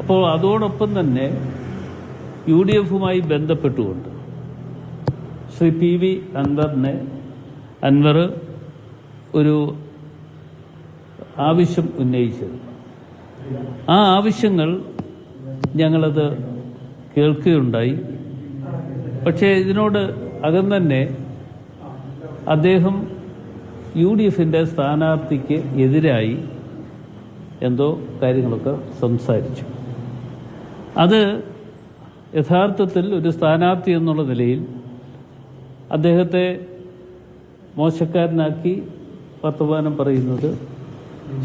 അപ്പോൾ അതോടൊപ്പം തന്നെ UDF-മായി ബന്ധപ്പെട്ടുകൊണ്ട് ശ്രീ PV അൻവർ ഒരു ആവശ്യം ഉന്നയിച്ചത്. ആ ആവശ്യങ്ങൾ ഞങ്ങളത് കേൾക്കുകയുണ്ടായി. പക്ഷേ ഇതിനോട് അകം തന്നെ അദ്ദേഹം UDF-ന്റെ സ്ഥാനാർത്ഥിക്ക് എതിരായി എന്തോ കാര്യങ്ങളൊക്കെ സംസാരിച്ചു. അത് യഥാർത്ഥത്തിൽ ഒരു സ്ഥാനാർത്ഥി എന്നുള്ള നിലയിൽ അദ്ദേഹത്തെ മോശക്കാരനാക്കി വർത്തമാനം പറയുന്നത്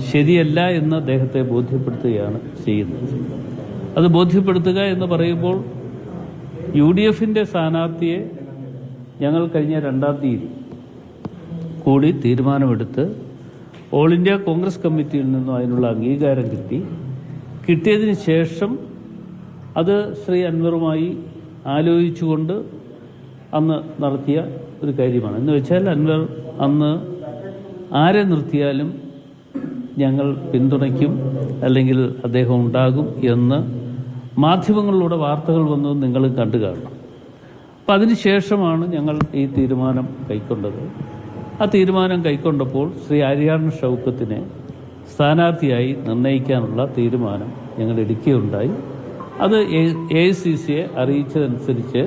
ശരിയല്ല എന്ന് അദ്ദേഹത്തെ ബോധ്യപ്പെടുത്തുകയാണ് ചെയ്യുന്നത്. അത് ബോധ്യപ്പെടുത്തുക എന്ന് പറയുമ്പോൾ UDF-ന്റെ സ്ഥാനാർത്ഥിയെ ഞങ്ങൾ കഴിഞ്ഞ 2-ാം തീയതി കൂടി തീരുമാനമെടുത്ത് ഓൾ ഇന്ത്യ കോൺഗ്രസ് കമ്മിറ്റിയിൽ നിന്നും അതിനുള്ള അംഗീകാരം കിട്ടിയതിന് ശേഷം അത് ശ്രീ അൻവറുമായി ആലോചിച്ചുകൊണ്ട് അന്ന് നടത്തിയ ഒരു കാര്യമാണ്. എന്ന് വെച്ചാൽ അൻവർ അന്ന് ആരെ നിർത്തിയാലും ഞങ്ങൾ പിന്തുണയ്ക്കും, അല്ലെങ്കിൽ അദ്ദേഹം ഉണ്ടാകും എന്ന് മാധ്യമങ്ങളിലൂടെ വാർത്തകൾ വന്നത് നിങ്ങൾ കണ്ടു കാണണം. അപ്പം അതിനുശേഷമാണ് ഞങ്ങൾ ഈ തീരുമാനം കൈക്കൊണ്ടത്. ആ തീരുമാനം കൈക്കൊണ്ടപ്പോൾ ശ്രീ ആര്യാടൻ ഷൗക്കത്തിനെ സ്ഥാനാർത്ഥിയായി നിർണ്ണയിക്കാനുള്ള തീരുമാനം ഞങ്ങൾ എടുക്കുകയുണ്ടായി. അത് AICC-യെ അറിയിച്ചതനുസരിച്ച്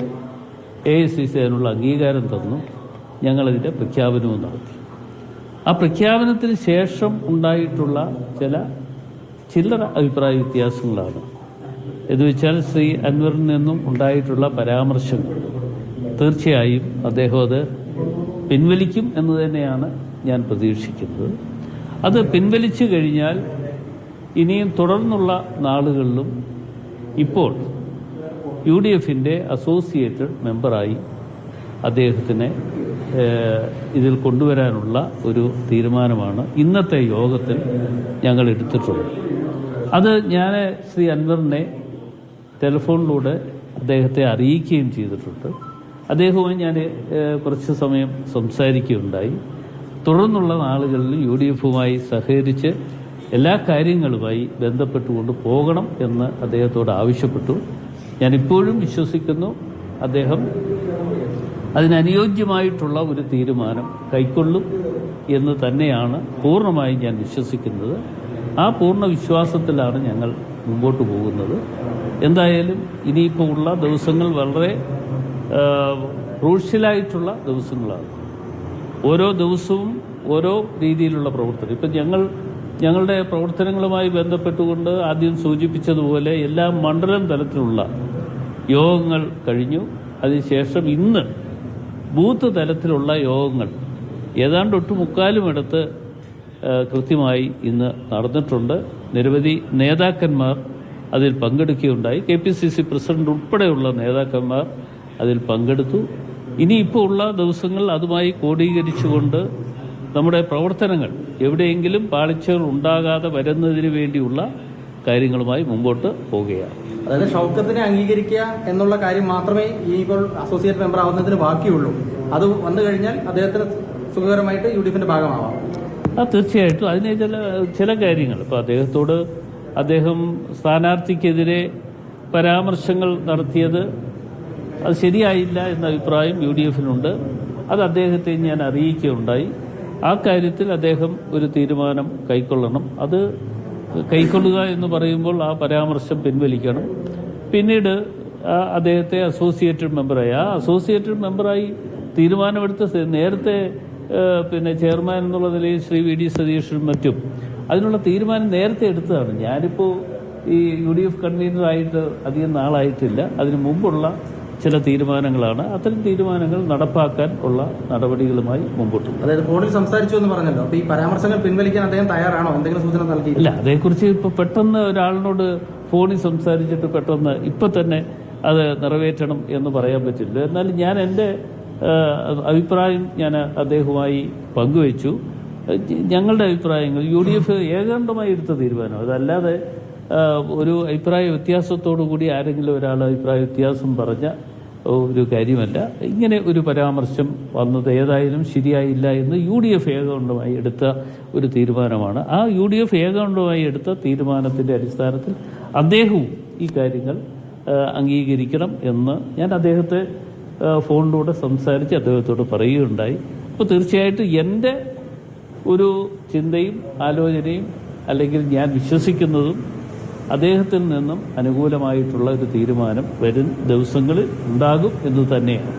AICC അതിനുള്ള അംഗീകാരം തന്നു. ഞങ്ങളതിൻ്റെ പ്രഖ്യാപനവും നടത്തി. ആ പ്രഖ്യാപനത്തിന് ശേഷം ഉണ്ടായിട്ടുള്ള ചില്ലറ അഭിപ്രായ വ്യത്യാസങ്ങളാണ്. എന്ന് വെച്ചാൽ ശ്രീ അൻവറിൽ നിന്നും ഉണ്ടായിട്ടുള്ള പരാമർശങ്ങൾ തീർച്ചയായും അദ്ദേഹം അത് പിൻവലിക്കും എന്ന് തന്നെയാണ് ഞാൻ പ്രതീക്ഷിക്കുന്നത്. അത് പിൻവലിച്ചു കഴിഞ്ഞാൽ ഇനിയും തുടർന്നുള്ള നാളുകളിലും ഇപ്പോൾ UDF-ന്റെ അസോസിയേറ്റഡ് മെമ്പറായി അദ്ദേഹത്തിനെ ഇതിൽ കൊണ്ടുവരാനുള്ള ഒരു തീരുമാനമാണ് ഇന്നത്തെ യോഗത്തിൽ ഞങ്ങൾ എടുത്തിട്ടുള്ളത്. അത് ഞാൻ ശ്രീ അൻവറിനെ ടെലിഫോണിലൂടെ അദ്ദേഹത്തെ അറിയിക്കുകയും ചെയ്തിട്ടുണ്ട്. അദ്ദേഹവുമായി ഞാൻ കുറച്ച് സമയം സംസാരിക്കുകയുണ്ടായി. തുടർന്നുള്ള നാളുകളിൽ UDF-വുമായി സഹകരിച്ച് എല്ലാ കാര്യങ്ങളുമായി ബന്ധപ്പെട്ടുകൊണ്ട് പോകണം എന്ന് അദ്ദേഹത്തോട് ആവശ്യപ്പെട്ടു. ഞാനിപ്പോഴും വിശ്വസിക്കുന്നു അദ്ദേഹം അതിനനുയോജ്യമായിട്ടുള്ള ഒരു തീരുമാനം കൈക്കൊള്ളും എന്ന് തന്നെയാണ് പൂർണ്ണമായും ഞാൻ വിശ്വസിക്കുന്നത്. ആ പൂർണ്ണ വിശ്വാസത്തിലാണ് ഞങ്ങൾ മുമ്പോട്ട് പോകുന്നത്. എന്തായാലും ഇനിയിപ്പോൾ ഉള്ള ദിവസങ്ങൾ വളരെ ക്രൂഷ്യലായിട്ടുള്ള ദിവസങ്ങളാണ്. ഓരോ ദിവസവും ഓരോ രീതിയിലുള്ള പ്രവർത്തനം. ഇപ്പം ഞങ്ങളുടെ പ്രവർത്തനങ്ങളുമായി ബന്ധപ്പെട്ടുകൊണ്ട് ആദ്യം സൂചിപ്പിച്ചതുപോലെ എല്ലാ മണ്ഡലം തലത്തിലുള്ള യോഗങ്ങൾ കഴിഞ്ഞു. അതിനുശേഷം ഇന്ന് ബൂത്ത് തലത്തിലുള്ള യോഗങ്ങൾ ഏതാണ്ട് ഒട്ടുമുക്കാലുമിടത്ത് കൃത്യമായി ഇന്ന് നടന്നിട്ടുണ്ട്. നിരവധി നേതാക്കന്മാർ അതിൽ പങ്കെടുക്കുകയുണ്ടായി. KPCC പ്രസിഡന്റ് ഉൾപ്പെടെയുള്ള നേതാക്കന്മാർ അതിൽ പങ്കെടുത്തു. ഇനിയിപ്പോൾ ഉള്ള ദിവസങ്ങൾ അതുമായി ക്രോഡീകരിച്ചുകൊണ്ട് നമ്മുടെ പ്രവർത്തനങ്ങൾ എവിടെയെങ്കിലും പാളിച്ചകൾ ഉണ്ടാകാതെ വരുന്നതിന് വേണ്ടിയുള്ള കാര്യങ്ങളുമായി മുമ്പോട്ട് പോവുകയാണ്. അതായത് ഷൗക്കത്തിനെ അംഗീകരിക്കുക എന്നുള്ള കാര്യം മാത്രമേ ഇപ്പോൾ അസോസിയേറ്റ് മെമ്പർ ആവുന്നതിന് ബാക്കിയുള്ളൂ. അത് വന്നു കഴിഞ്ഞാൽ അദ്ദേഹത്തിന് സുഖകരമായിട്ട് UDF-ന്റെ ഭാഗമാവാം. തീർച്ചയായിട്ടും അതിന് ചില കാര്യങ്ങൾ ഇപ്പോൾ അദ്ദേഹം സ്ഥാനാർത്ഥിക്കെതിരെ പരാമർശങ്ങൾ നടത്തിയത് അത് ശരിയായില്ല എന്ന അഭിപ്രായം UDF-നുണ്ട്. അത് അദ്ദേഹത്തെ ഞാൻ അറിയിക്കുകയുണ്ടായി. ആ കാര്യത്തിൽ അദ്ദേഹം ഒരു തീരുമാനം കൈക്കൊള്ളണം. അത് കൈക്കൊള്ളുക എന്ന് പറയുമ്പോൾ ആ പരാമർശം പിൻവലിക്കണം. പിന്നീട് അദ്ദേഹത്തെ അസോസിയേറ്റഡ് മെമ്പറായി തീരുമാനമെടുത്ത നേരത്തെ ചെയർമാൻ എന്നുള്ള നിലയിൽ ശ്രീ VD സതീഷും മറ്റും അതിനുള്ള തീരുമാനം നേരത്തെ എടുത്തതാണ്. ഞാനിപ്പോൾ ഈ UDF കൺവീനറായിട്ട് അധികം നാളായിട്ടില്ല. അതിനു മുമ്പുള്ള ചില തീരുമാനങ്ങളാണ്. അത്തരം തീരുമാനങ്ങൾ നടപ്പാക്കാൻ ഉള്ള നടപടികളുമായി മുമ്പോട്ട്. അതായത് ഫോണിൽ സംസാരിച്ചു എന്ന് പറഞ്ഞല്ലോ. അപ്പോൾ ഈ പരാമർശങ്ങൾ പിൻവലിക്കാൻ അദ്ദേഹം തയ്യാറാണോ? എന്തെങ്കിലും സൂചന നൽകി? ഇല്ല, അതേക്കുറിച്ച് ഇപ്പോൾ പെട്ടെന്ന് ഒരാളിനോട് ഫോണിൽ സംസാരിച്ചിട്ട് പെട്ടെന്ന് ഇപ്പം തന്നെ അത് നിറവേറ്റണം എന്ന് പറയാൻ പറ്റില്ല. എന്നാലും ഞാൻ എൻ്റെ അഭിപ്രായം ഞാൻ അദ്ദേഹവുമായി പങ്കുവച്ചു. ഞങ്ങളുടെ അഭിപ്രായങ്ങൾ UDF ഏകാന്തമായി എടുത്ത തീരുമാനം. അതല്ലാതെ ഒരു അഭിപ്രായ വ്യത്യാസത്തോടു കൂടി ആരെങ്കിലും ഒരാൾ അഭിപ്രായ വ്യത്യാസം പറഞ്ഞ ഒരു കാര്യമല്ല. ഇങ്ങനെ ഒരു പരാമർശം വന്നത് ഏതായാലും ശരിയായില്ല എന്ന് UDF ഏകകണ്ഠമായി എടുത്ത ഒരു തീരുമാനമാണ്. ആ UDF ഏകകണ്ഠമായി എടുത്ത തീരുമാനത്തിൻ്റെ അടിസ്ഥാനത്തിൽ അദ്ദേഹവും ഈ കാര്യങ്ങൾ അംഗീകരിക്കണം എന്ന് ഞാൻ അദ്ദേഹത്തെ ഫോണിലൂടെ സംസാരിച്ച് അദ്ദേഹത്തോട് പറയുകയുണ്ടായി. അപ്പോൾ തീർച്ചയായിട്ടും എൻ്റെ ഒരു ചിന്തയും ആലോചനയും അല്ലെങ്കിൽ ഞാൻ വിശ്വസിക്കുന്നതും അദ്ദേഹത്തിൽ നിന്നും അനുകൂലമായിട്ടുള്ള ഒരു തീരുമാനം വരും ദിവസങ്ങളിൽ ഉണ്ടാകും എന്ന് തന്നെയാണ്.